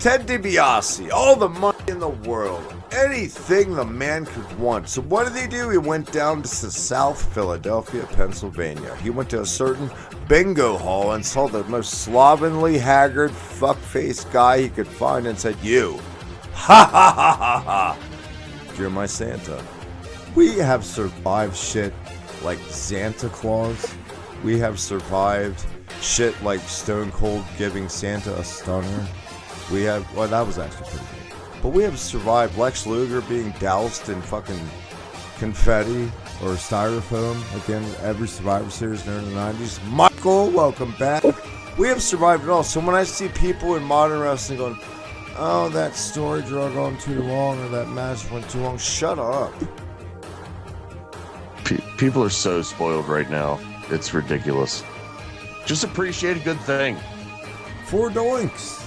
Ted DiBiase, all the money in the world, anything the man could want. So what did he do? He went down to South Philadelphia, Pennsylvania. He went to a certain bingo hall and saw the most slovenly, haggard, fuck-faced guy he could find and said, "You, ha ha ha ha ha, you're my Santa." We have survived shit like Santa Claus. We have survived shit like Stone Cold giving Santa a stunner. We have, well, that was actually pretty good. But we have survived Lex Luger being doused in fucking confetti or styrofoam at the end of every Survivor Series during the 90s. Michael, welcome back. We have survived it all. So when I see people in modern wrestling going, "Oh, that story drug on too long," or "that match went too long," shut up. People are so spoiled right now. It's ridiculous. Just appreciate a good thing. 4 doinks.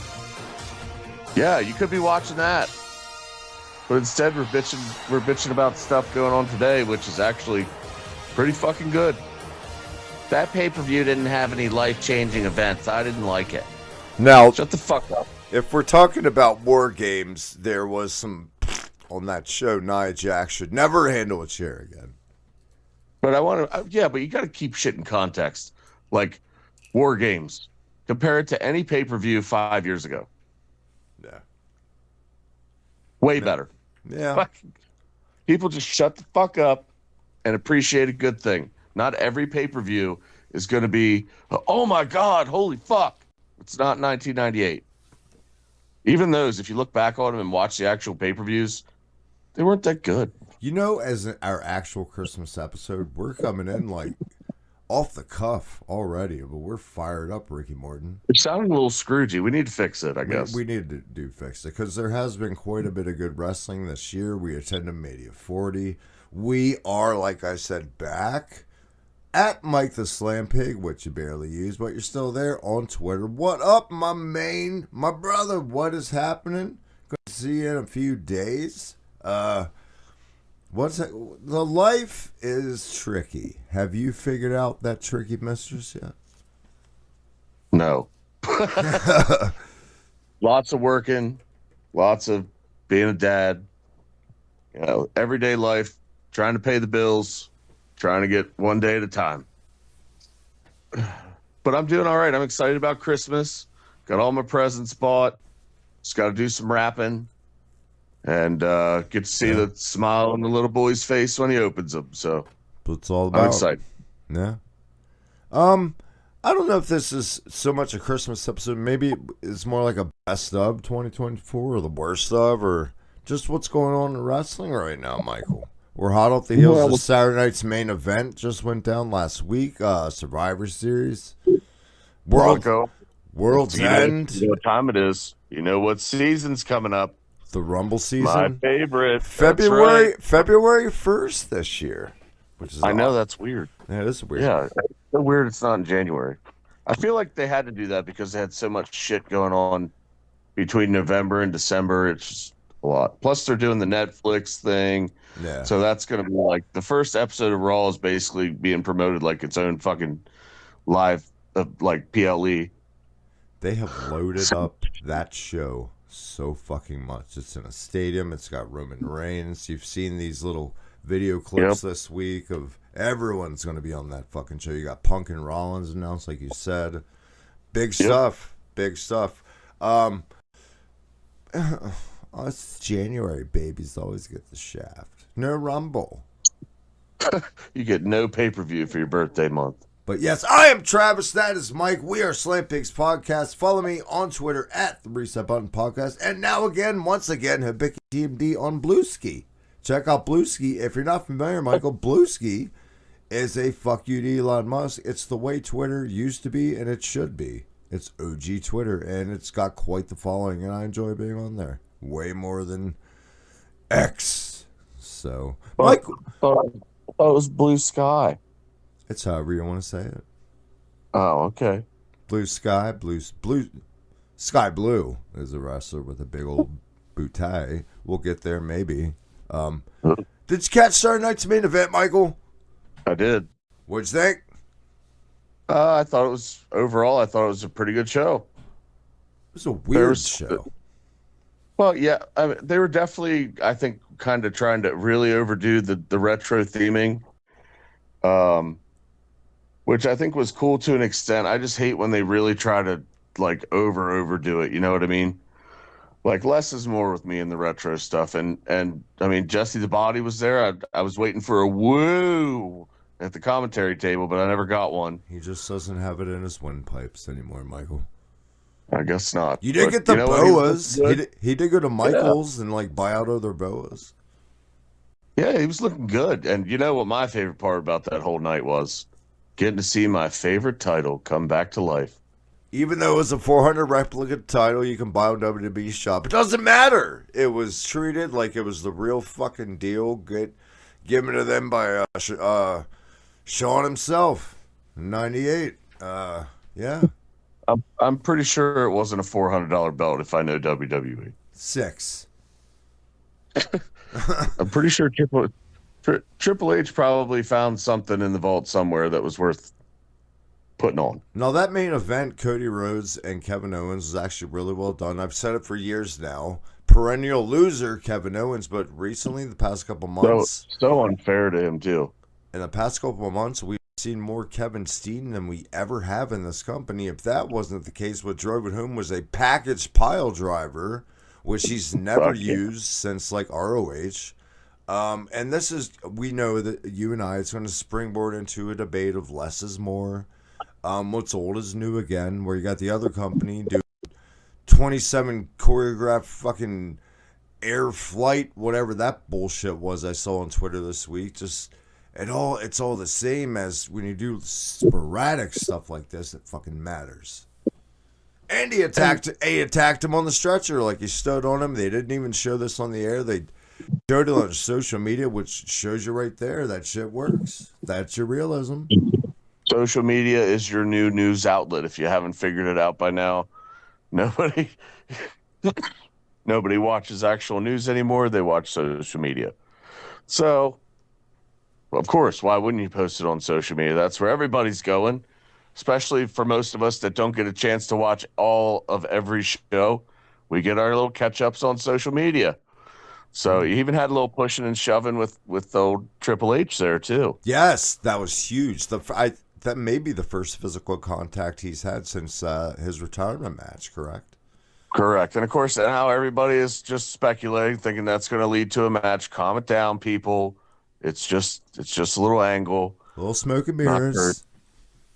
Yeah, you could be watching that. But instead we're bitching about stuff going on today, which is actually pretty fucking good. That pay-per-view didn't have any life-changing events. I didn't like it. Now, shut the fuck up. If we're talking about War Games, there was some on that show. Nia Jax should never handle a chair again. But I want to, but you got to keep shit in context. Like War Games, compare it to any pay-per-view 5 years ago. Yeah. Way better. Yeah. People just shut the fuck up and appreciate a good thing. Not every pay-per-view is going to be, "Oh my God, holy fuck." It's not 1998. Even those, if you look back on them and watch the actual pay-per-views, they weren't that good. You know, as our actual Christmas episode, we're coming in like off the cuff already, but we're fired up, Ricky Morton. It sounded a little Scroogey. We need to fix it, I guess. We need to fix it because there has been quite a bit of good wrestling this year. We attended Mania 40. We are, like I said, back at Mike the Slam Pig, which you barely use, but you're still there on Twitter. What up, my brother? What is happening? Good to see you in a few days. What's that? The life is tricky. Have you figured out that tricky mistress yet? No. Lots of working, lots of being a dad, everyday life, trying to pay the bills, trying to get one day at a time. But I'm doing all right. I'm excited about Christmas. Got all my presents bought. Just got to do some wrapping. And get to see the smile on the little boy's face when he opens them. So it's all about. I'm excited. Yeah. I don't know if this is so much a Christmas episode. Maybe it's more like a best of 2024 or the worst of, or just what's going on in wrestling right now, Michael. We're hot off the heels of Saturday night's main event. Just went down last week. Survivor Series. World's End. You know what time it is. You know what season's coming up. The Rumble season. My favorite. February 1st this year. Which is know that's weird. Yeah, it is weird. Yeah, it's so weird it's not in January. I feel like they had to do that because they had so much shit going on between November and December. It's just a lot. Plus, they're doing the Netflix thing. Yeah. So that's going to be like the first episode of Raw is basically being promoted like its own fucking live, like PLE. They have loaded up that show so fucking much. It's in a stadium. It's got Roman Reigns. You've seen these little video clips this week of everyone's going to be on that fucking show. You got Punk and Rollins announced, like you said. Big stuff. Big stuff. It's January. Babies always get the shaft. No Rumble. You get no pay-per-view for your birthday month. But yes, I am Travis. That is Mike. We are Slam Pigs Podcast. Follow me on Twitter at the Reset Button Podcast. And now once again, Hibiki TMD on Bluesky. Check out Bluesky. If you're not familiar, Michael, Bluesky is a fuck you to Elon Musk. It's the way Twitter used to be, and it should be. It's OG Twitter, and it's got quite the following, and I enjoy being on there. Way more than X. So, Michael. It was Blue Sky. It's however you want to say it. Oh, okay. Blue Sky, Sky Blue is a wrestler with a big old bootay. We'll get there maybe. Did you catch Saturday night's main event, Michael? I did. What'd you think? I thought it was a pretty good show. It was a weird show. Well, yeah, I mean, they were definitely, I think, kind of trying to really overdo the retro theming, um, which I think was cool to an extent. I just hate when they really try to like overdo it. You know what I mean? Like less is more with me in the retro stuff. And I mean, Jesse the Body was there. I was waiting for a woo at the commentary table, but I never got one. He just doesn't have it in his windpipes anymore, Michael. I guess not. You did But get the you know what? He was boas. looking good. He did go to Yeah. Michael's and like buy out other boas. Yeah, he was looking good. And you know what my favorite part about that whole night was? Getting to see my favorite title come back to life. Even though it was a 400 replica title you can buy on WWE shop, it doesn't matter. It was treated like it was the real fucking deal. Given to them by Shawn himself in '98. Yeah, I'm pretty sure it wasn't a $400 belt if I know WWE. 6. I'm pretty sure Triple H probably found something in the vault somewhere that was worth putting on. Now that main event, Cody Rhodes and Kevin Owens, was actually really well done. I've said it for years now. Perennial loser Kevin Owens, but recently, the past couple months, So unfair to him too. in the past couple of months, we've seen more Kevin Steen than we ever have in this company. If that wasn't the case, what drove it home was a package pile driver, which he's never used since like ROH. And this is, we know that you and I, it's going to springboard into a debate of less is more. What's old is new again, where you got the other company doing 27 choreographed fucking air flight, whatever that bullshit was I saw on Twitter this week. Just it's all the same as when you do sporadic stuff like this that fucking matters. And he attacked him on the stretcher, like he stood on him. They didn't even show this on the air. They showed it on social media, which shows you right there that shit works. That's your realism. Social media is your new news outlet. If you haven't figured it out by now, nobody watches actual news anymore. They watch social media. So, of course, why wouldn't you post it on social media? That's where everybody's going, especially for most of us that don't get a chance to watch all of every show. We get our little catch-ups on social media. So you even had a little pushing and shoving with old Triple H there too. Yes, that was huge. That may be the first physical contact he's had since his retirement match, correct? Correct. And of course, now everybody is just speculating, thinking that's going to lead to a match. Calm it down, people. It's just a little angle. A little smoke and mirrors.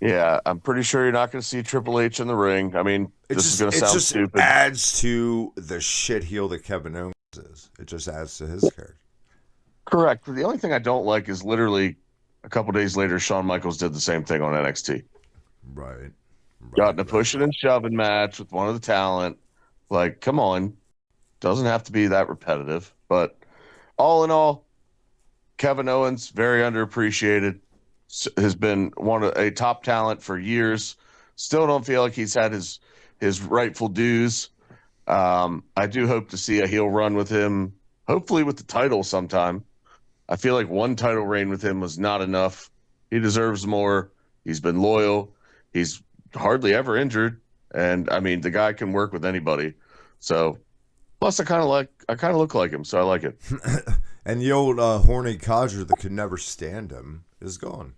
Yeah, I'm pretty sure you're not going to see Triple H in the ring. I mean, this is going to sound stupid. It adds to the shit heel that Kevin Owens is. It just adds to his character. Correct. The only thing I don't like is literally a couple days later, Shawn Michaels did the same thing on NXT. Right. Got in a pushing and shoving match with one of the talent. Like, come on. Doesn't have to be that repetitive. But all in all, Kevin Owens, very underappreciated, has been a top talent for years. Still don't feel like he's had his rightful dues. I do hope to see a heel run with him, hopefully with the title sometime. I feel like one title reign with him was not enough. He deserves more. He's been loyal. He's hardly ever injured. And I mean, the guy can work with anybody. So plus I kind of look like him. So I like it. And the old horny codger that could never stand him is gone.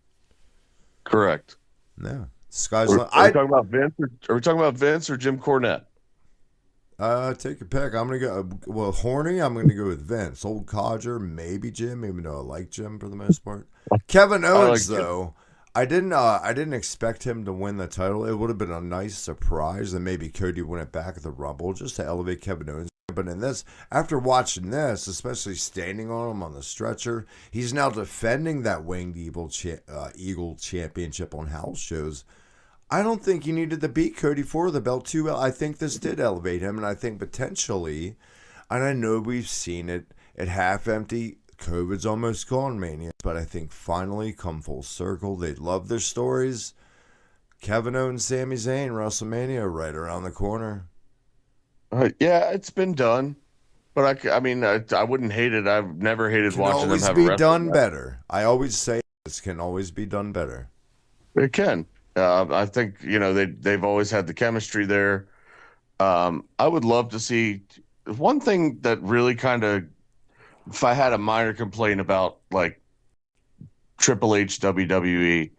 Correct. Yeah. Sky's Are we talking about Vince are we talking about Vince or Jim Cornette? Take your pick. I'm gonna go. Horny. I'm gonna go with Vince. Old codger, maybe Jim. Even though I like Jim for the most part. Kevin Owens, though, I didn't expect him to win the title. It would have been a nice surprise, and maybe Cody win it back at the Rumble just to elevate Kevin Owens. But in this, after watching this, especially standing on him on the stretcher, he's now defending that Winged Eagle Championship on house shows. I don't think he needed to beat Cody for the belt too. I think this did elevate him, and I think potentially, and I know we've seen it at half empty. COVID's almost gone, Mania, but I think finally come full circle. They love their stories. Kevin Owens, Sami Zayn, WrestleMania right around the corner. Yeah, it's been done, but I mean, I wouldn't hate it. I've never hated watching them have a Always be done better. I always say this can always be done better. It can. I think they've always had the chemistry there. I would love to see one thing that really kind of, if I had a minor complaint about like Triple H WWE,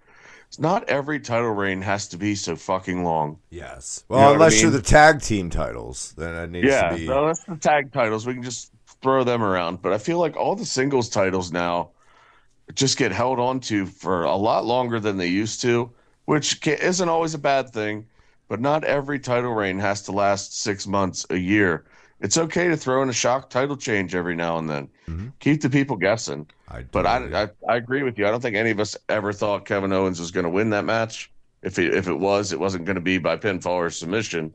it's not every title reign has to be so fucking long. Yes. You know Well, what I unless you're mean? the tag team titles, then it needs to Yeah, be. no, that's the tag titles. We can just throw them around. But I feel like all the singles titles now just get held on to for a lot longer than they used to, which isn't always a bad thing. But not every title reign has to last 6 months, a year. It's okay to throw in a shock title change every now and then. Mhm. Keep the people guessing. I But totally. I agree with you. I don't think any of us ever thought Kevin Owens was going to win that match. If it was, it wasn't going to be by pinfall or submission.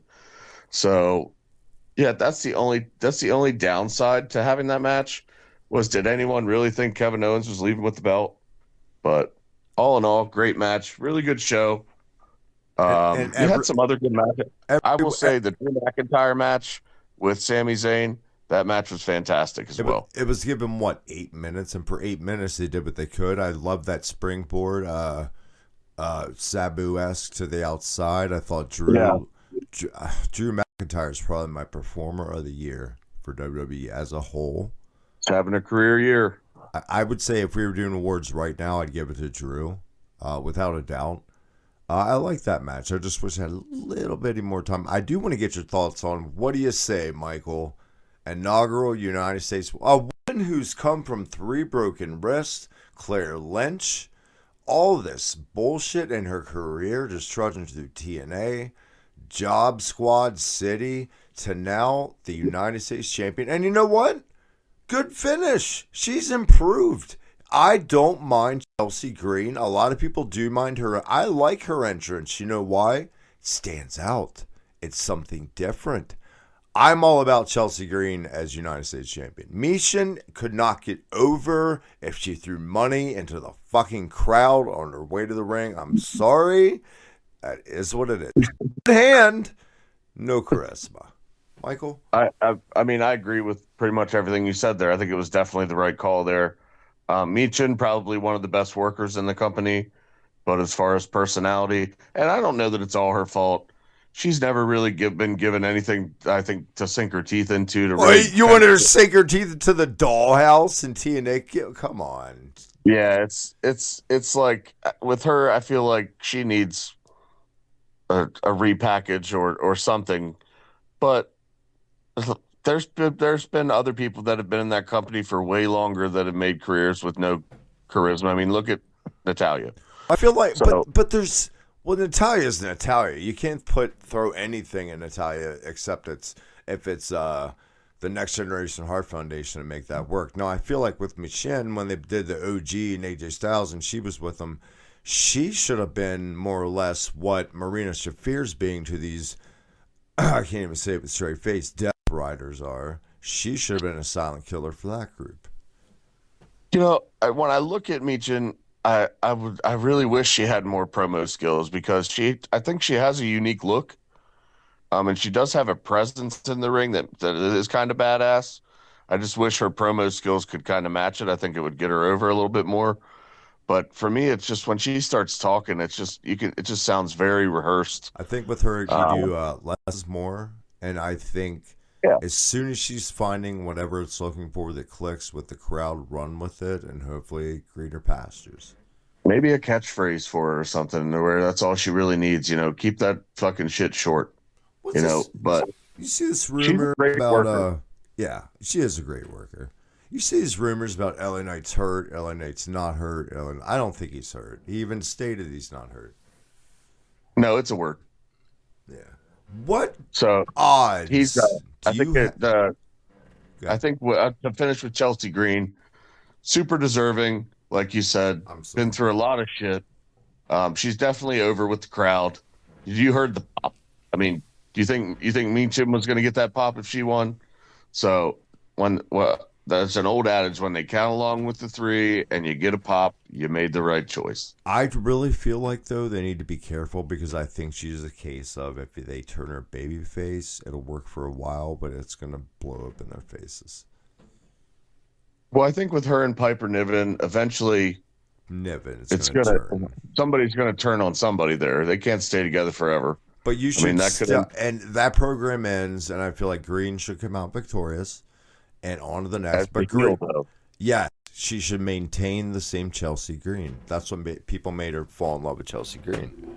So yeah, that's the only downside to having that match was, did anyone really think Kevin Owens was leaving with the belt? But all in all, great match, really good show. And You had some other good matches. I every will say the Drew McIntyre match with Sami Zayn, that match was fantastic as well. it was given what 8 minutes, and for 8 minutes they did what they could. I love that springboard, Sabu-esque to the outside. I thought Yeah. Drew McIntyre is probably my performer of the year for WWE as a whole. He's having a career year. I would say if we were doing awards right now, I'd give it to Drew, without a doubt. I like that match. I just wish I had a little bit more time. I do want to get your thoughts on, what do you say, Michael? Inaugural United States, a woman who's come from 3 broken wrists, Claire Lynch, all this bullshit in her career, just trudging through TNA, Job Squad City, to now the United States champion. And you know what? Good finish. She's improved. I don't mind Chelsea Green. A lot of people do mind her. I like her entrance. You know why? It stands out. It's something different. I'm all about Chelsea Green as United States champion. Michin could not get over if she threw money into the fucking crowd on her way to the ring. I'm sorry. That is what it is. Hand, no charisma. Michael? I mean, I agree with pretty much everything you said there. I think it was definitely the right call there. Michin, probably one of the best workers in the company, but as far as personality, and I don't know that it's all her fault. She's never really been given anything, I think, to sink her teeth into. To really, You wanted her to sink her teeth into the dollhouse in TNA? Come on. yeah, it's like with her, I feel like she needs a repackage or something. But there's been other people that have been in that company for way longer that have made careers with no charisma. I mean, look at Natalia. I feel like, So but there's, well, Natalia's Natalia. You can't throw anything in Natalia except if it's the Next Generation Heart Foundation to make that work. Now I feel like with Michin, when they did the OG and AJ Styles and she was with them, she should have been more or less what Marina Shafir's being to these. I can't even say it with a straight face. Death Riders are. She should have been a silent killer for that group. you know, when I look at Michin, I really wish she had more promo skills because I think she has a unique look. And she does have a presence in the ring that is kind of badass. I just wish her promo skills could kind of match it. I think it would get her over a little bit more. But for me, it's just when she starts talking, it just sounds very rehearsed. I think with her, you Um, do less is more. And I think yeah, as soon as she's finding whatever it's looking for that clicks with the crowd, run with it and hopefully greener pastures. maybe a catchphrase for her or something, where that's all she really needs. Keep that fucking shit short. What's this? But You see this she's a rumor great about worker. yeah, she is a great worker. You see these rumors about LA Knight's hurt, LA Knight's not hurt. I don't think he's hurt. He even stated he's not hurt. No, it's a work. Yeah. What So odds he's. do I think you have? that. I think to finish with Chelsea Green, super deserving, like you said. I'm sorry. Been through a lot of shit. She's definitely over with the crowd. You heard the pop. I mean, do you think Mean Chim was going to get that pop if she won? So that's an old adage: when they count along with the 3 and you get a pop, you made the right choice. I really feel like, though, they need to be careful because I think she's a case of if they turn her baby face, it'll work for a while, but it's going to blow up in their faces. Well, I think with her and Piper Niven, eventually Niven, it's going to gonna turn. somebody's gonna turn on somebody there. They can't stay together forever. But you I mean, should, that could and that program ends, and I feel like Green should come out victorious, and on to the as next. the But Green, heel, though. yeah, she should maintain the same Chelsea Green. That's what people made her fall in love with Chelsea Green.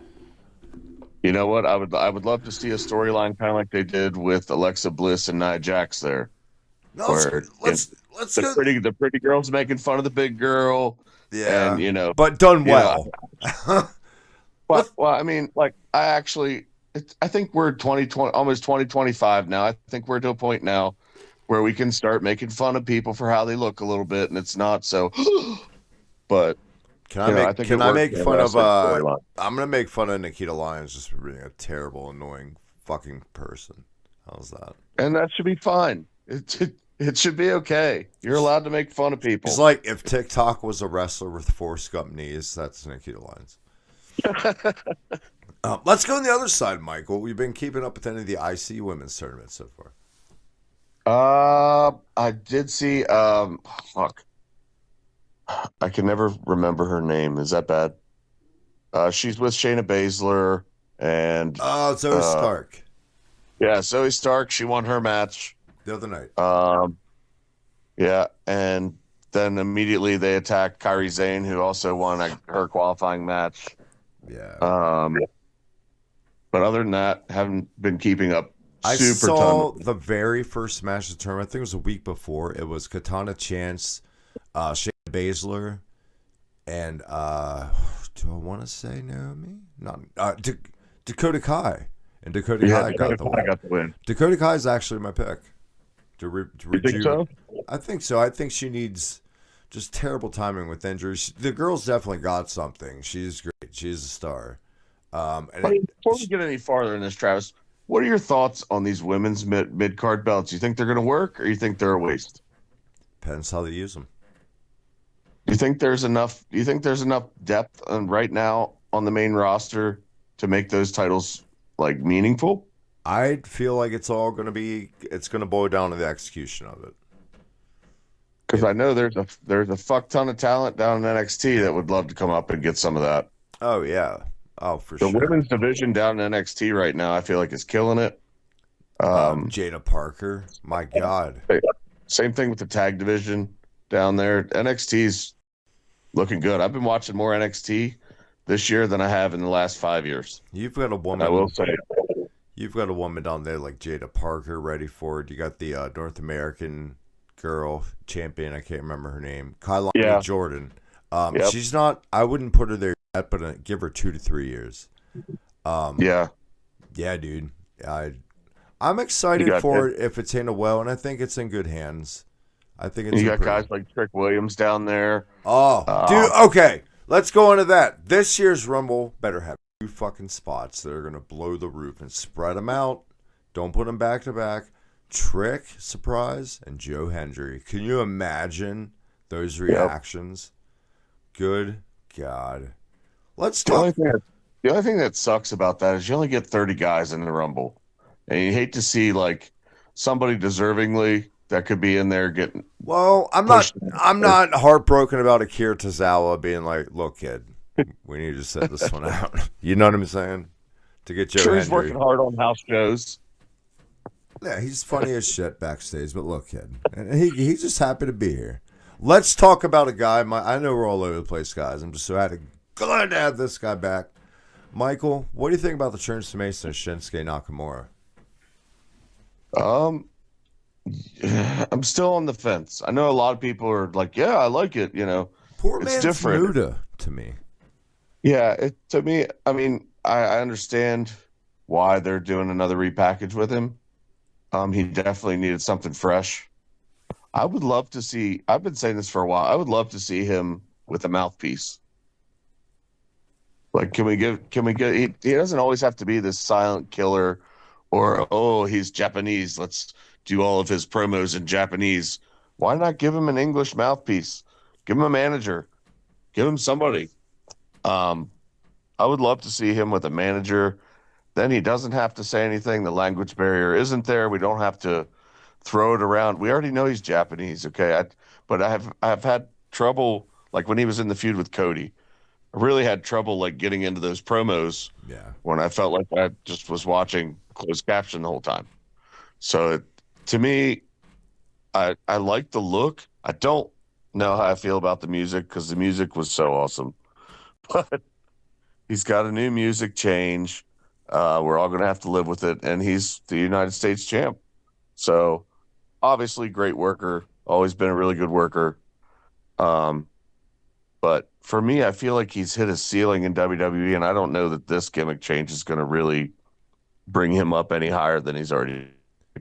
You know what? I would love to see a storyline kind of like they did with Alexa Bliss and Nia Jax there, No, where let's go. the pretty girl's making fun of the big girl, and Yeah, but done you know, well. well, I mean, like I think we're 2020, almost 2025 now. I think we're to a point now where we can start making fun of people for how they look a little bit, and it's not so. But I think Can it I works make in a fun of wrestling storyline. I'm gonna make fun of Nikita Lyons just for being a terrible, annoying fucking person. How's that? And that should be fine. It should be okay. You're allowed to make fun of people. It's like if TikTok was a wrestler with Forrest Gump knees, that's Nikita Lyons. Let's go on the other side, Michael. We've been keeping up with any of the IC women's tournaments so far. I did see. Fuck, I can never remember her name. Is that bad? She's with Shayna Baszler and Zoe Stark yeah, Zoe Stark. She won her match the other night. Yeah, and then immediately they attacked Kairi Sane, who also won her qualifying match. Yeah. But other than that, haven't been keeping up. I Super saw ton. the very first match of the tournament. I think it was a week before. It was Katana Chance, Shayna Baszler, and do I want to say Naomi? Not Dakota Kai. And Dakota Kai got the win. got the win. Dakota Kai is actually my pick. You think so? I think so. I think she needs just terrible timing with injuries. The girl's definitely got something. She's great. She's a star. Before we get any farther in this, Travis, what are your thoughts on these women's mid card belts? You think they're going to work, or you think they're a waste? Depends how they use them. Do you think there's enough? Do you think there's enough depth right now on the main roster to make those titles like meaningful? I feel like it's going to boil down to the execution of it. Because I know there's a fuck ton of talent down in NXT that would love to come up and get some of that. Oh yeah. Oh, for The sure. women's division down in NXT right now, I feel like is killing it. Jada Parker, my God. Same thing with the tag division down there. NXT's looking good. I've been watching more NXT this year than I have in the last 5 years. You've got a woman. I will say. You've got a woman down there like Jada Parker ready for it. You got the North American girl champion. I can't remember her name. Kylani Jordan. Yep. She's not. I wouldn't put her there yet, but give her 2 to 3 years. Yeah, dude. I'm excited for it if it's handled well, and I think it's in good hands. I think it's. You got guys like Trick Williams down there. Oh, dude. Okay, let's go into that. This year's Rumble better have 2 fucking spots that are gonna blow the roof and spread them out. Don't put them back to back. Trick, surprise, and Joe Hendry. Can you imagine those reactions? Yep. Good God. Let's talk. The only thing that sucks about that is you only get 30 guys in the Rumble. And you hate to see like somebody deservingly that could be in there getting. Well, I'm not heartbroken about Akira Tozawa being like, look, kid, we need to set this one out. You know what I'm saying? To get Joe Hendry. He's working hard on house shows. Yeah, he's funny as shit backstage, but look, kid, and he's just happy to be here. Let's talk about a guy. I know we're all over the place, guys. I'm just glad to have this guy back. Michael, what do you think about the transformation of Shinsuke Nakamura? I'm still on the fence. I know a lot of people are like, "Yeah, I like it." Poor it's man's different to me. Yeah, to me. I mean, I understand why they're doing another repackage with him. He definitely needed something fresh. I would love to see. I've been saying this for a while. I would love to see him with a mouthpiece. Like, can we get? He doesn't always have to be this silent killer, or he's Japanese. Let's do all of his promos in Japanese. Why not give him an English mouthpiece? Give him a manager. Give him somebody. I would love to see him with a manager. Then he doesn't have to say anything. The language barrier isn't there. We don't have to throw it around. We already know he's Japanese, okay? But I've had trouble, like when he was in the feud with Cody. I really had trouble like getting into those promos Yeah. when I felt like I just was watching closed caption the whole time. So to me, I like the look. I don't know how I feel about the music because the music was so awesome. But he's got a new music change. We're all going to have to live with it, and he's the United States champ. So obviously, great worker. Always been a really good worker. Um, but for me, I feel like he's hit a ceiling in WWE, and I don't know that this gimmick change is going to really bring him up any higher than he's already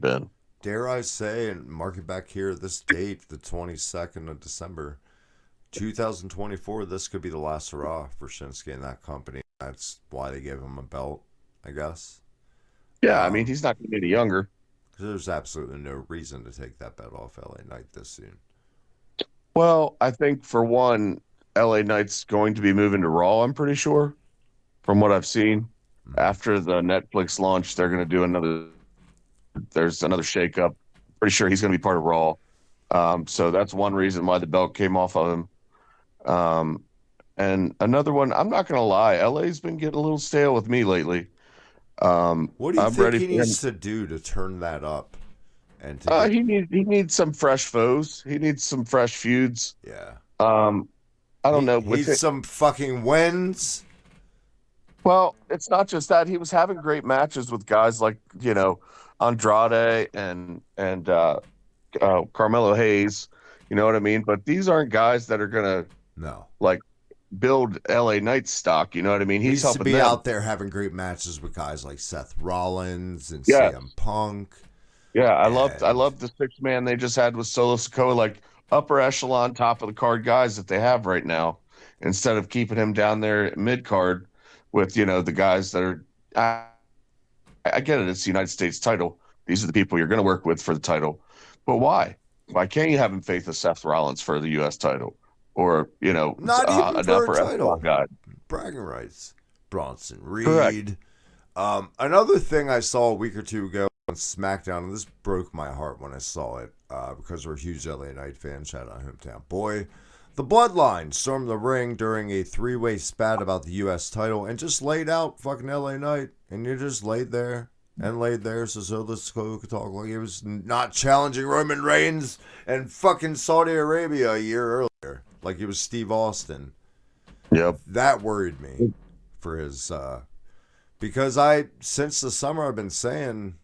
been. Dare I say, and mark it back here, this date, the 22nd of December, 2024, this could be the last hurrah for Shinsuke and that company. That's why they gave him a belt, I guess. Yeah, I mean, he's not going to get any younger. There's absolutely no reason to take that belt off LA Knight this soon. Well, I think for one, LA Knight's going to be moving to Raw, I'm pretty sure, from what I've seen. After the Netflix launch, they're going to do there's another shakeup. Pretty sure he's going to be part of Raw. So that's one reason why the belt came off of him. And another one, I'm not going to lie, LA's been getting a little stale with me lately. What do you I'm think ready he for needs him. to do to turn that up? And to get, He needs some fresh foes. He needs some fresh feuds. yeah, I don't know. he needs some fucking wins. Well, it's not just that. He was having great matches with guys like, Andrade and Carmelo Hayes. You know what I mean? But these aren't guys that are gonna No, like build LA Knight stock. You know what I mean? he He's needs to helping be them. out there having great matches with guys like Seth Rollins and Yes. CM Punk. Yeah, I And- loved the 6 man they just had with Solo Sikoa, like upper echelon, top of the card guys that they have right now, instead of keeping him down there mid card with the guys that are. I get it; it's the United States title. These are the people you're going to work with for the title, but why? Why can't you have him faith with Seth Rollins for the U.S. title, or Not even an for a upper title. echelon guy? Bragging rights. Bronson Correct. Reed. Another thing I saw a week or two ago on SmackDown, and this broke my heart when I saw it, because we're huge LA Knight fans. Shout out Hometown Boy. The Bloodline stormed the ring during a three-way spat about the U.S. title and just laid out fucking LA Knight. And you just laid there so Solo Sikoa could talk like he was not challenging Roman Reigns and fucking Saudi Arabia a year earlier. Like he was Steve Austin. Yep. That worried me for his, because since the summer I've been saying,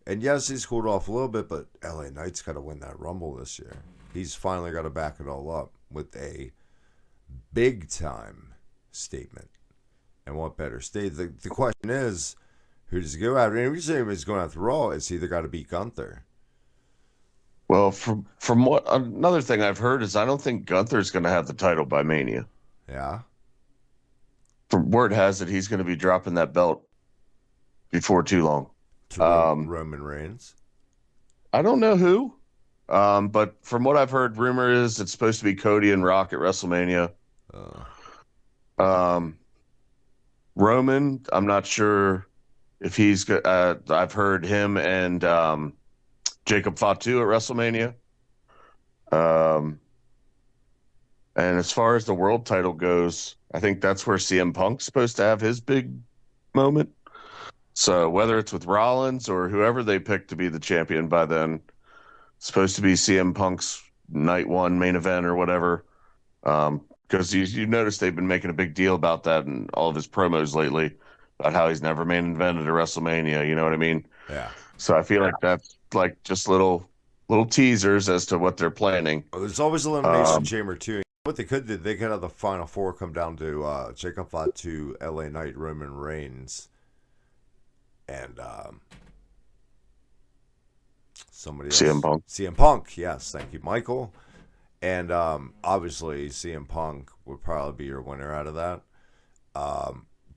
and yes, he's cooled off a little bit, but LA Knight's got to win that Rumble this year. He's finally got to back it all up with a big time statement. And what better state? The question is, who does he go after? And if you say he's going after Raw, it's either got to beat Gunther. Well, from what another thing I've heard is I don't think Gunther's going to have the title by Mania. Yeah. From word has it, he's going to be dropping that belt before too long. To Roman Reigns. I don't know who, but from what I've heard, rumor is it's supposed to be Cody and Rock at WrestleMania. Roman, I'm not sure if he's. I've heard him and Jacob Fatu at WrestleMania. And as far as the world title goes, I think that's where CM Punk's supposed to have his big moment. So whether it's with Rollins or whoever they pick to be the champion by then, it's supposed to be CM Punk's night one main event or whatever. Because you notice they've been making a big deal about that in all of his promos lately, about how he's never main evented at WrestleMania. You know what I mean? Yeah. So I feel like that's like just little teasers as to what they're planning. Well, there's always Elimination Chamber too. What they could do, they could have the final four come down to Jacob Fatu, LA Knight, Roman Reigns, and somebody else. CM Punk. CM Punk, yes, thank you, Michael. And obviously, CM Punk would probably be your winner out of that.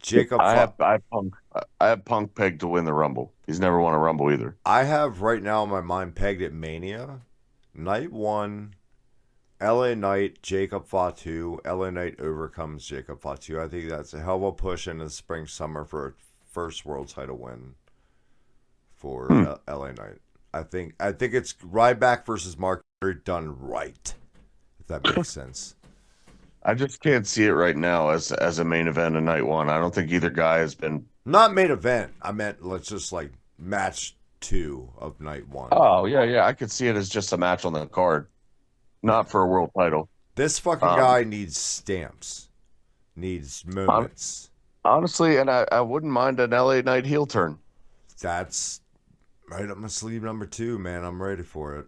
Jacob, I have Punk pegged to win the Rumble. He's never won a Rumble either. I have right now in my mind pegged at Mania, night one. LA Knight, Jacob Fatu. LA Knight overcomes Jacob Fatu. I think that's a hell of a push into the spring summer for a first world title win for LA Knight. I think it's Ryback versus Mark Henry done right, if that makes sense. I just can't see it right now as a main event in night one. I don't think either guy has been. Not main event. I meant let's just like match 2 of night 1. Oh yeah, yeah. I could see it as just a match on the card, not for a world title. This fucking Um, guy needs stamps, needs moments. Honestly, and I wouldn't mind an LA Knight heel turn. That's right up my sleeve number 2, man. I'm ready for it.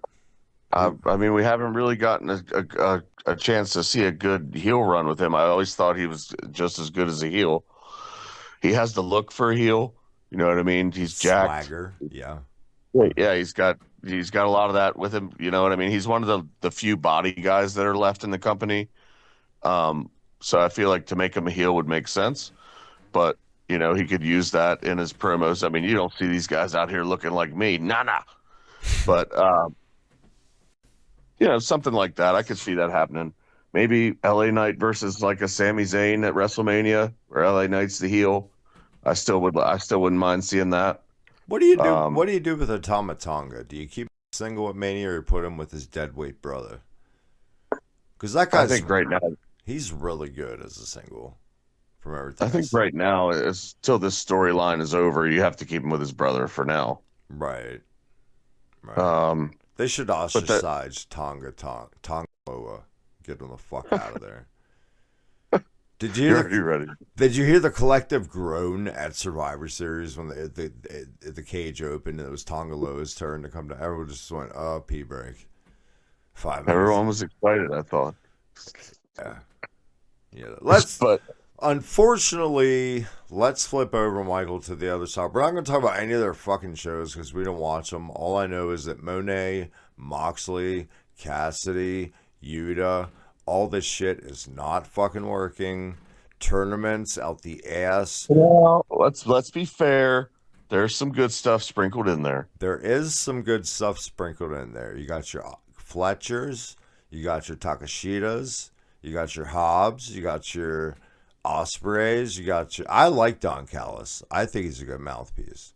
I mean, we haven't really gotten a chance to see a good heel run with him. I always thought he was just as good as a heel. He has the look for a heel. You know what I mean? He's jacked. Swagger, yeah. Yeah, he's got a lot of that with him. You know what I mean? He's one of the few body guys that are left in the company. So I feel like to make him a heel would make sense. But he could use that in his promos. I mean, you don't see these guys out here looking like me, nah. But something like that. I could see that happening. Maybe LA Knight versus like a Sami Zayn at WrestleMania, where LA Knight's the heel. I still wouldn't mind seeing that. What do you do? What do you do with a Tama Tonga? Do you keep him single at Mania or put him with his deadweight brother? Because that guy's, I think right now, he's really good as a single. From everything I think right now, till this storyline is over, you have to keep him with his brother for now. Right. They should but ostracize Tonga Loa. Get him the fuck out of there. Did you You're ready? Did you hear the collective groan at Survivor Series when the cage opened and it was Tonga Loa's turn to come down? Everyone just went, "Oh, pee break." 5 minutes. Everyone was excited, I thought. Yeah. But Unfortunately, let's flip over, Michael, to the other side. We're not going to talk about any of their fucking shows because we don't watch them. All I know is that Monet, Moxley, Cassidy, Yuta, all this shit is not fucking working. Tournaments out the ass. well, let's be fair. There's some good stuff sprinkled in there. There is some good stuff sprinkled in there. You got your Fletchers, you got your Takashitas, you got your Hobbs, you got your Ospreys, you got your. I like Don Callis. I think he's a good mouthpiece.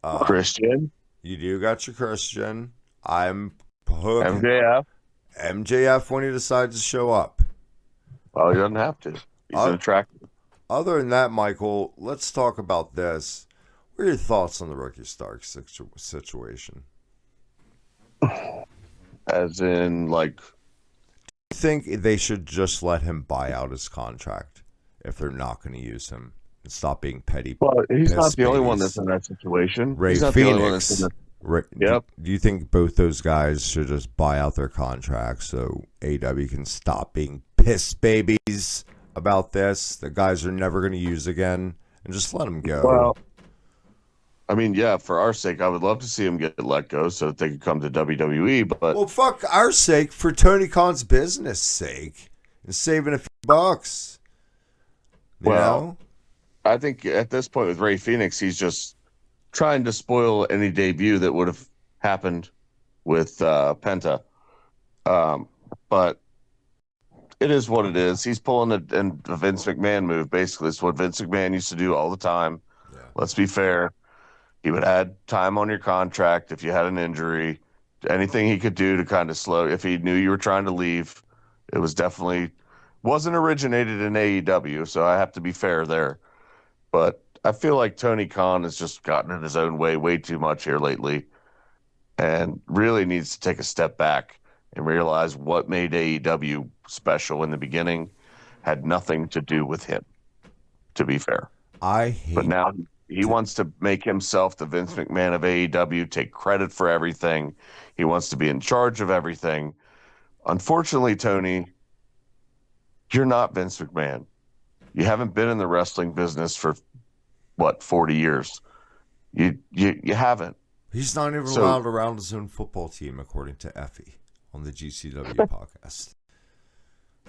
Christian, You do got your Christian. I'm hooked. MJF. MJF when he decides to show up. Well, he doesn't have to. He's an attractive. Other than that, Michael, let's talk about this. What are your thoughts on the Ricky Starks situation? As in, like, I think they should just let him buy out his contract if they're not going to use him and stop being petty. well, he's not piss the only one babies. that's in that situation. Ray He's not the only one that's Phoenix. in that. Yep. Do you think both those guys should just buy out their contracts so AW can stop being piss babies about this? The guys are never going to use again, and just let them go. Well, I mean, yeah, for our sake, I would love to see him get let go so that they could come to WWE. But Well, fuck our sake, for Tony Khan's business sake, and saving a few bucks. You know? I think at this point with Ray Phoenix, he's just trying to spoil any debut that would have happened with Penta. But it is what it is. He's pulling a Vince McMahon move. Basically, it's what Vince McMahon used to do all the time. Yeah. Let's be fair. He would add time on your contract if you had an injury. Anything he could do to kind of slow. If he knew you were trying to leave, it was definitely wasn't originated in AEW. So I have to be fair there. But I feel like Tony Khan has just gotten in his own way too much here lately, and really needs to take a step back and realize what made AEW special in the beginning had nothing to do with him, to be fair. But now he wants to make himself the Vince McMahon of AEW, take credit for everything. He wants to be in charge of everything. Unfortunately, Tony, you're not Vince McMahon. You haven't been in the wrestling business for, 40 years? You haven't. He's not even allowed around his own football team, according to Effie on the GCW podcast.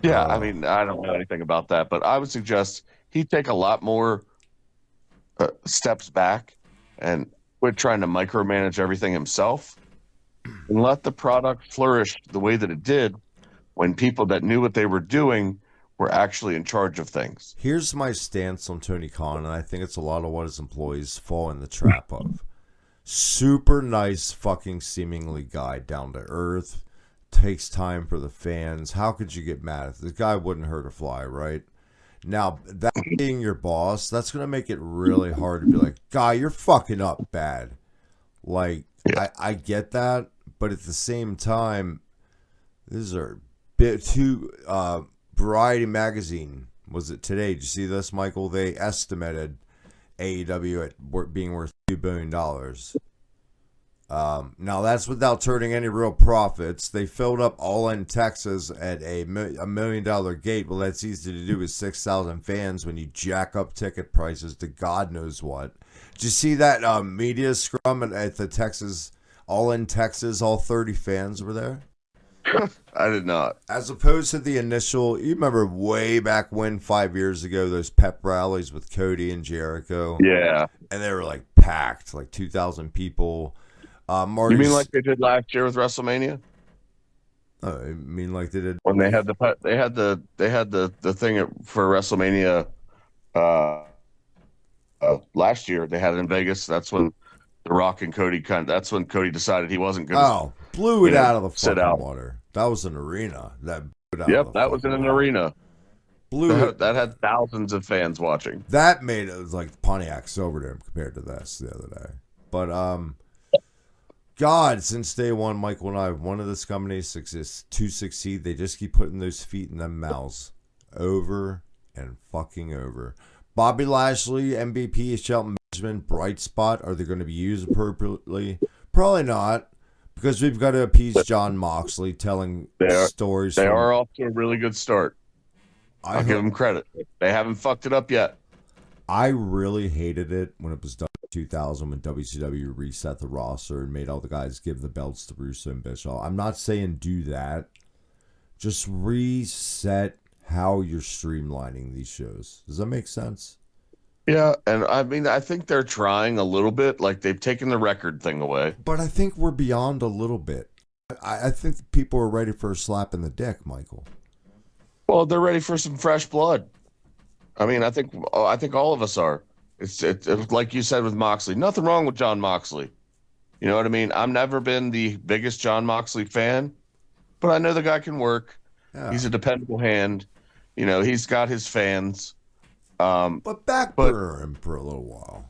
Yeah, I mean, I don't know anything about that, but I would suggest he take a lot more steps back and quit trying to micromanage everything himself and let the product flourish the way that it did when people that knew what they were doing were actually in charge of things. Here's my stance on Tony Khan, and I think it's a lot of what his employees fall in the trap of. Super nice fucking seemingly guy, down to earth, takes time for the fans. How could you get mad if the guy wouldn't hurt a fly, right? Now, that being your boss, that's going to make it really hard to be like, guy, you're fucking up bad. Like, I get that, but at the same time, these are two, Variety Magazine, was it today? Did you see this, Michael? They estimated AEW at being worth $2 billion. Now, that's without turning any real profits. They filled up All In Texas at a $1 million gate. Well, that's easy to do with 6,000 fans when you jack up ticket prices to God knows what. Did you see that media scrum at the Texas, All In Texas? All 30 fans were there? I did not. As opposed to the initial, you remember way back when, 5 years ago, those pep rallies with Cody and Jericho? Yeah. And they were like packed, like 2,000 people. You mean like they did last year with WrestleMania? I mean like they did when they had the thing for WrestleMania last year. They had it in Vegas. That's when The Rock and Cody that's when Cody decided he wasn't going to. Blew it out of the sit fucking out. Water. That was an arena. That blew it out Yep, of the that was in an water. arena. Blew it. That had thousands of fans watching. That made it was like Pontiac Silverdome compared to this the other day. But God, since day one, Michael and I have wanted this company to succeed. They just keep putting those feet in them mouths over and fucking over. Bobby Lashley, MVP, Shelton Benjamin, bright spot. Are they going to be used appropriately? Probably not, because we've got to appease John Moxley telling stories. They are off to a really good start. I'll give them credit. They haven't fucked it up yet. I really hated it when it was done in 2000 when WCW reset the roster and made all the guys give the belts to Russo and Bischoff. I'm not saying do that. Just reset how you're streamlining these shows. Does that make sense? Yeah, and I mean, I think they're trying a little bit. Like, they've taken the record thing away. But I think we're beyond a little bit. I think people are ready for a slap in the dick, Michael. Well, they're ready for some fresh blood. I mean, I think all of us are. It's like you said with Moxley. Nothing wrong with John Moxley. You know what I mean? I've never been the biggest John Moxley fan, but I know the guy can work. Yeah. He's a dependable hand. You know, he's got his fans. But backburner him for a little while.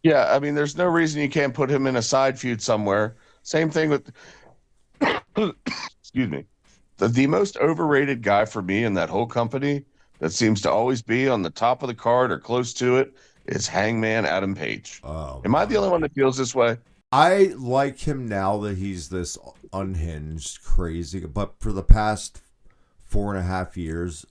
Yeah, I mean, there's no reason you can't put him in a side feud somewhere. Same thing with, excuse me, the most overrated guy for me in that whole company that seems to always be on the top of the card or close to it is Hangman Adam Page. Oh, am I the only one that feels this way? I like him now that he's this unhinged, crazy, but for the past 4.5 years,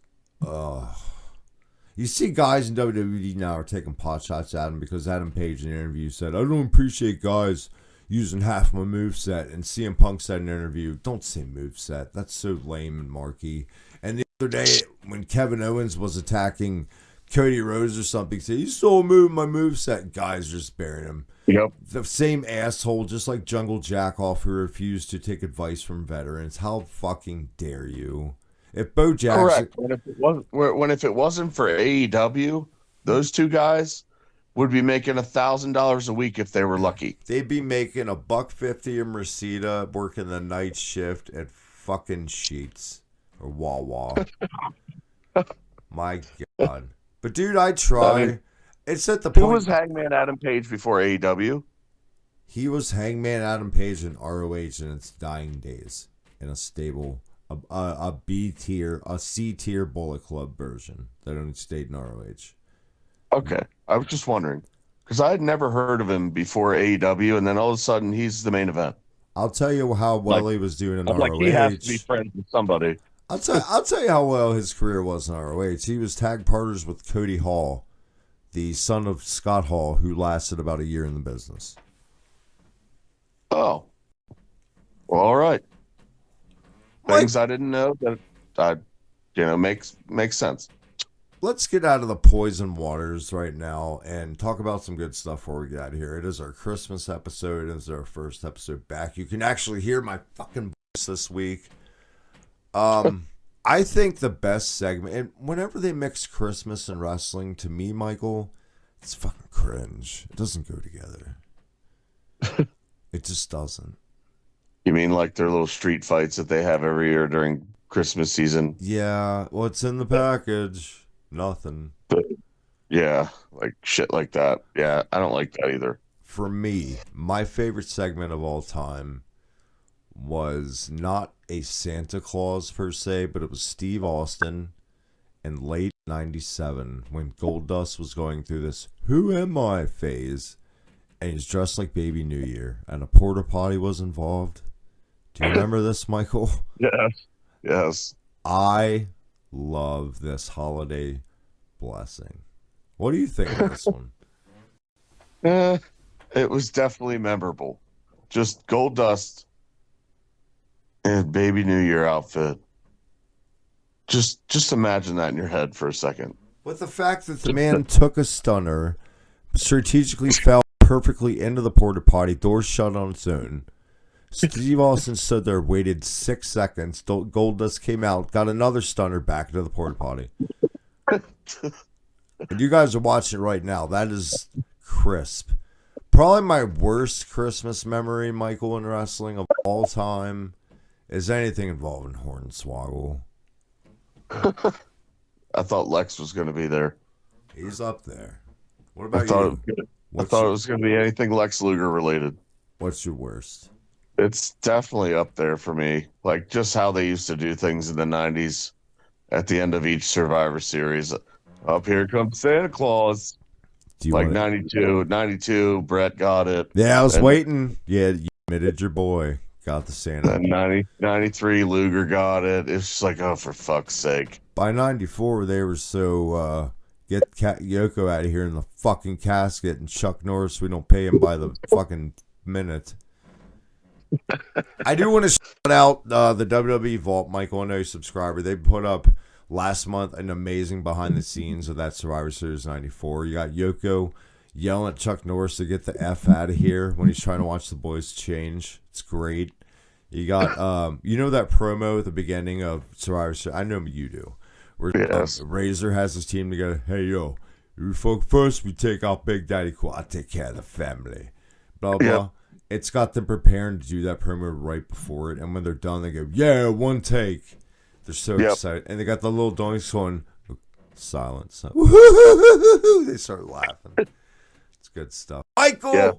you see guys in WWE now are taking pot shots at him because Adam Page in an interview said, I don't appreciate guys using half my moveset. And CM Punk said in an interview, don't say moveset. That's so lame and marky. And the other day, when Kevin Owens was attacking Cody Rhodes or something, he said, you stole my moveset. Guys just burying him. Yep. The same asshole, just like Jungle Jackoff, who refused to take advice from veterans. How fucking dare you? If Bo Jackson... Correct. If it wasn't for AEW, those two guys would be making $1,000 a week if they were lucky. They'd be making $150 in Reseda, working the night shift at fucking Sheets or Wawa. My God. But dude, I try. I mean, it's at the point. Who was Hangman Adam Page before AEW? He was Hangman Adam Page in ROH in its dying days in a stable, a B tier, a C tier Bullet Club version that only stayed in ROH. Okay, I was just wondering because I had never heard of him before AEW, and then all of a sudden he's the main event. I'll tell you how well he was doing in ROH. Like he has to be friends with somebody. I'll tell you how well his career was in ROH. He was tag partners with Cody Hall, the son of Scott Hall, who lasted about a year in the business. Oh, well, all right. Things I didn't know that makes sense. Let's get out of the poison waters right now and talk about some good stuff before we get out of here. It is our Christmas episode. It is our first episode back. You can actually hear my fucking voice this week. I think the best segment, and whenever they mix Christmas and wrestling, to me, Michael, it's fucking cringe. It doesn't go together. It just doesn't. You mean like their little street fights that they have every year during Christmas season? Yeah, what's in the package? Nothing. Yeah, like shit like that. Yeah, I don't like that either. For me, my favorite segment of all time was not a Santa Claus per se, but it was Steve Austin in late 97 when Goldust was going through this "Who am I" phase, and he's dressed like Baby New Year, and a porta potty was involved. Do you remember this, Michael? Yes. Yes. I love this holiday blessing. What do you think of this one? It was definitely memorable. Just Gold Dust and Baby New Year outfit. Just imagine that in your head for a second. With the fact that the man took a stunner, strategically fell perfectly into the porta potty, doors shut on its own. Steve Austin stood there, waited 6 seconds. Goldust came out, got another stunner back into the porta potty. And you guys are watching it right now. That is crisp. Probably my worst Christmas memory, Michael, in wrestling of all time is anything involving Hornswoggle. I thought Lex was going to be there. He's up there. What I about thought, you? I thought it was going to be anything Lex Luger related. What's your worst? It's definitely up there for me. Like just how they used to do things in the 90s at the end of each Survivor Series. Up here comes Santa Claus. Do you Like wanna- 92, Brett got it. Yeah, I was And- waiting. Yeah, you admitted your boy got the Santa. And 93, Luger got it. It's just like, oh, for fuck's sake. By 94, they were so, get Yoko out of here in the fucking casket, and Chuck Norris, we don't pay him by the fucking minute. I do want to shout out the WWE Vault, Michael, I know you're a subscriber. They put up last month an amazing behind the scenes of that Survivor Series 94. You got Yoko yelling at Chuck Norris to get the F out of here when he's trying to watch the boys change. It's great. You got, you know that promo at the beginning of Survivor Series? I know you do. Where Yes. Razor has his team together. Hey, yo, you folk first, we take out Big Daddy Cool. I take care of the family. Blah, blah. Yep. It's got them preparing to do that promo right before it. And when they're done, they go, yeah, one take. They're so Yep. excited. And they got the little donks going, silence. They start laughing. It's good stuff. Michael! Yeah,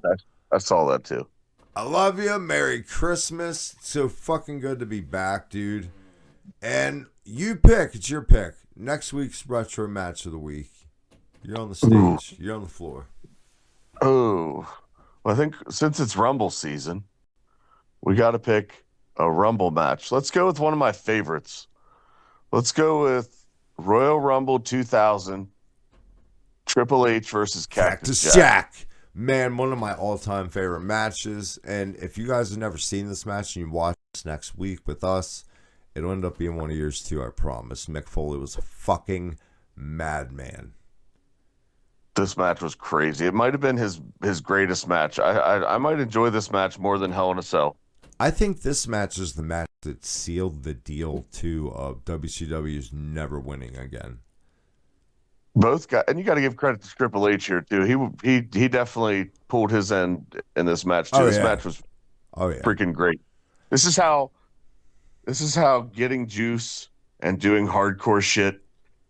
I saw that too. I love you. Merry Christmas. It's so fucking good to be back, dude. And you pick. It's your pick. Next week's retro match of the week. You're on the stage. You're on the floor. Oh, well, I think since it's Rumble season, we got to pick a Rumble match. Let's go with one of my favorites. Let's go with Royal Rumble 2000, Triple H versus Cactus Jack. Man, one of my all-time favorite matches. And if you guys have never seen this match and you watch this next week with us, it'll end up being one of yours too, I promise. Mick Foley was a fucking madman. This match was crazy. It might have been his greatest match. I might enjoy this match more than Hell in a Cell. I think this match is the match that sealed the deal too of WCW's never winning again. Both guys, and you got to give credit to Triple H here too. He definitely pulled his end in this match too. Oh, This yeah. match was Oh yeah. freaking great. This is how getting juice and doing hardcore shit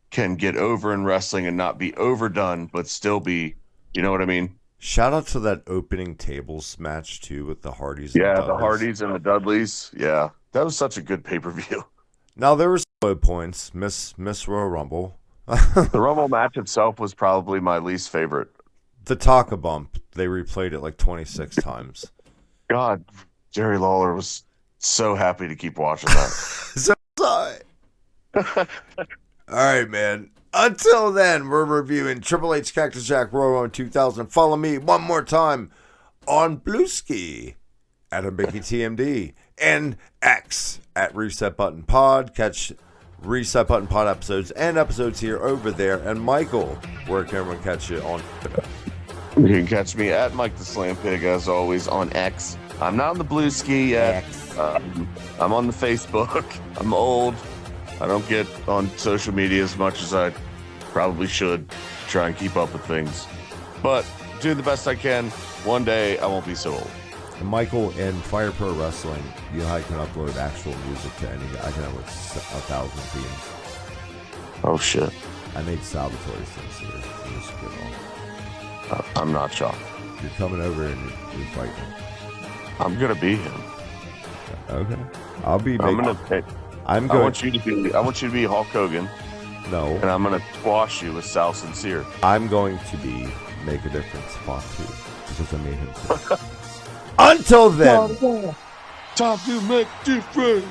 can get over in wrestling and not be overdone, but still be, you know what I mean? Shout out to that opening tables match too with the Hardys. and Yeah, the Dudleys. Hardys and the Dudleys. Yeah, that was such a good pay-per-view. Now there were some low points. Miss Royal Rumble. The Rumble match itself was probably my least favorite. The Taka Bump. They replayed it like 26 times. God, Jerry Lawler was so happy to keep watching that. So sorry. All right, man. Until then, we're reviewing Triple H Cactus Jack Royal Rumble 2000. Follow me one more time on Blueski at Mbiki TMD and X at Reset Button Pod. Catch Reset Button Pod episodes and episodes here over there. And Michael, where can everyone catch you on Twitter? You can catch me at Mike the Slam Pig, as always, on X. I'm not on the Blue Ski yet. I'm on the Facebook. I'm old. I don't get on social media as much as I probably should to try and keep up with things. But do the best I can. One day I won't be so old. And Michael, in Fire Pro Wrestling, you know how you can upload actual music to any. I can upload 1,000 themes. Oh shit. I made Salvatore Sincere. It was good one. I'm not shocked. You're coming over and you're fighting. I'm gonna be him. Okay. I'll be. I'm gonna pick. I'm I going. want you to be Hulk Hogan, No. and I'm gonna squash you with Sal Sincere. I'm going to be Make a Difference Fatu because I made him. Until then. Time to make difference.